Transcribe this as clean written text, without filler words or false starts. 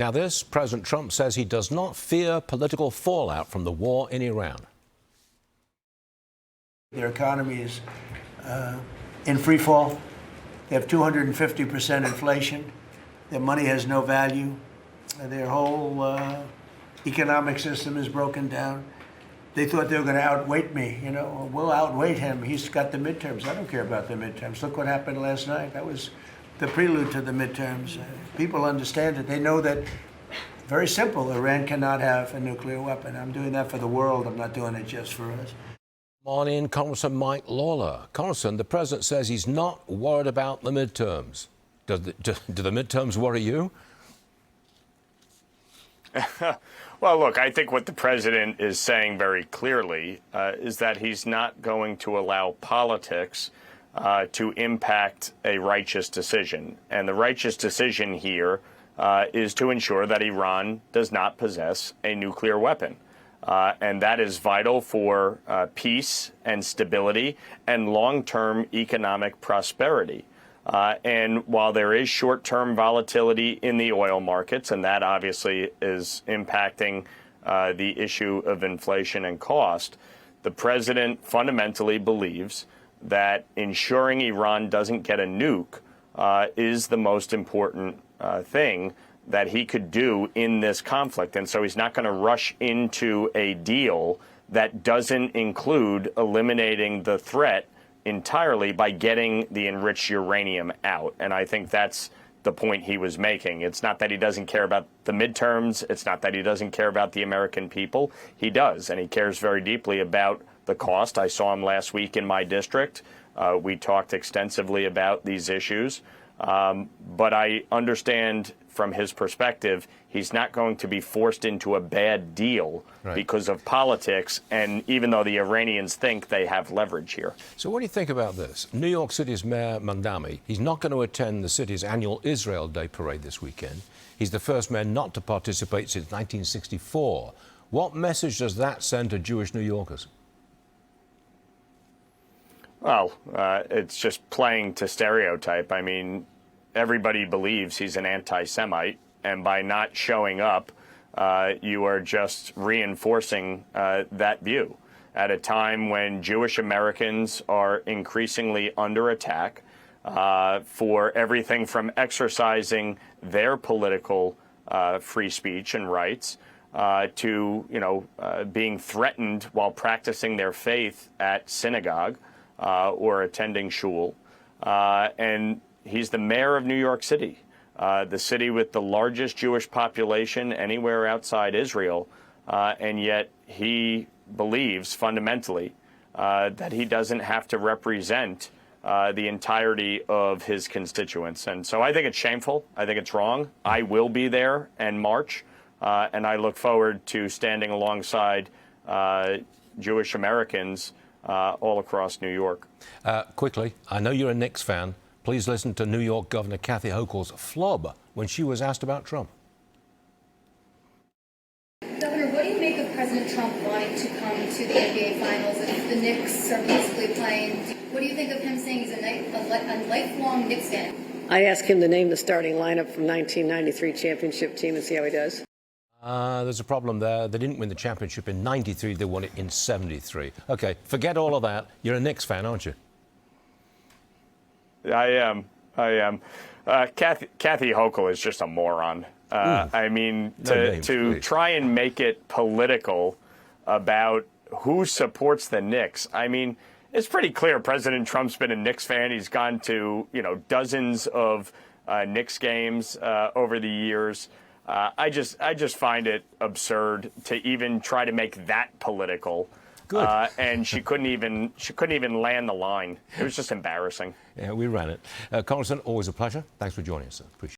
Now this, President Trump says he does not fear political fallout from the war in Iran. Their economy is in free fall. They have 250% inflation. Their money has no value. Their whole economic system is broken down. They thought they were going to outweight me. You know, we'll outweight him. He's got the midterms. I don't care about the midterms. Look what happened last night. That was the prelude to the midterms. People understand it. They know that, very simple, Iran cannot have a nuclear weapon. I'm doing that for the world. I'm not doing it just for us. Morning, Congressman Mike Lawler. Congressman, the president says he's not worried about the midterms. Do the midterms worry you? Well, look, I think what the president is saying very clearly is that he's not going to allow politics to impact a righteous decision. And the righteous decision here is to ensure that Iran does not possess a nuclear weapon. And that is vital for peace and stability and long-term economic prosperity. And while there is short-term volatility in the oil markets, and that obviously is impacting the issue of inflation and cost, the president fundamentally believes that ensuring Iran doesn't get a nuke is the most important thing that he could do in this conflict. And so he's not going to rush into a deal that doesn't include eliminating the threat entirely by getting the enriched uranium out. And I think that's the point he was making. It's not that he doesn't care about the midterms. It's not that he doesn't care about the American people. He does, and he cares very deeply about the cost. I saw him last week in my district. We talked extensively about these issues. But I understand from his perspective, he's not going to be forced into a bad deal because of politics, and even though the Iranians think they have leverage here. So what do you think about this? New York City's Mayor Mamdani, he's not going to attend the city's annual Israel Day parade this weekend. He's the first mayor not to participate since 1964. What message does that send to Jewish New Yorkers? Well, it's just playing to stereotype. I mean, everybody believes he's an anti-Semite, and by not showing up, you are just reinforcing that view at a time when Jewish Americans are increasingly under attack for everything from exercising their political free speech and rights to, being threatened while practicing their faith at synagogue or attending shul. And he's the mayor of New York City, the city with the largest Jewish population anywhere outside Israel, and yet he believes fundamentally that he doesn't have to represent the entirety of his constituents. And so I think it's shameful. I think it's wrong. I will be there and march, and I look forward to standing alongside Jewish Americans all across New York. Quickly, I know you're a Knicks fan. Please listen to New York Governor Kathy Hochul's flub when she was asked about Trump. Governor, what do you make of President Trump wanting to come to the NBA Finals if the Knicks are basically playing? What do you think of him saying he's a lifelong Knicks fan? I asked him to name the starting lineup from 1993 championship team and see how he does. There's a problem there. They didn't win the championship in '93. They won it in '73. OK, forget all of that. You're a Knicks fan, aren't you? I am. Kathy Hochul is just a moron. I mean, to try and make it political about who supports the Knicks. I mean, it's pretty clear President Trump's been a Knicks fan. He's gone to, dozens of Knicks games over the years. I just find it absurd to even try to make that political. Good. And she couldn't even land the line. It was just embarrassing. Yeah, we ran it. Congressman, always a pleasure. Thanks for joining us, sir. Appreciate it.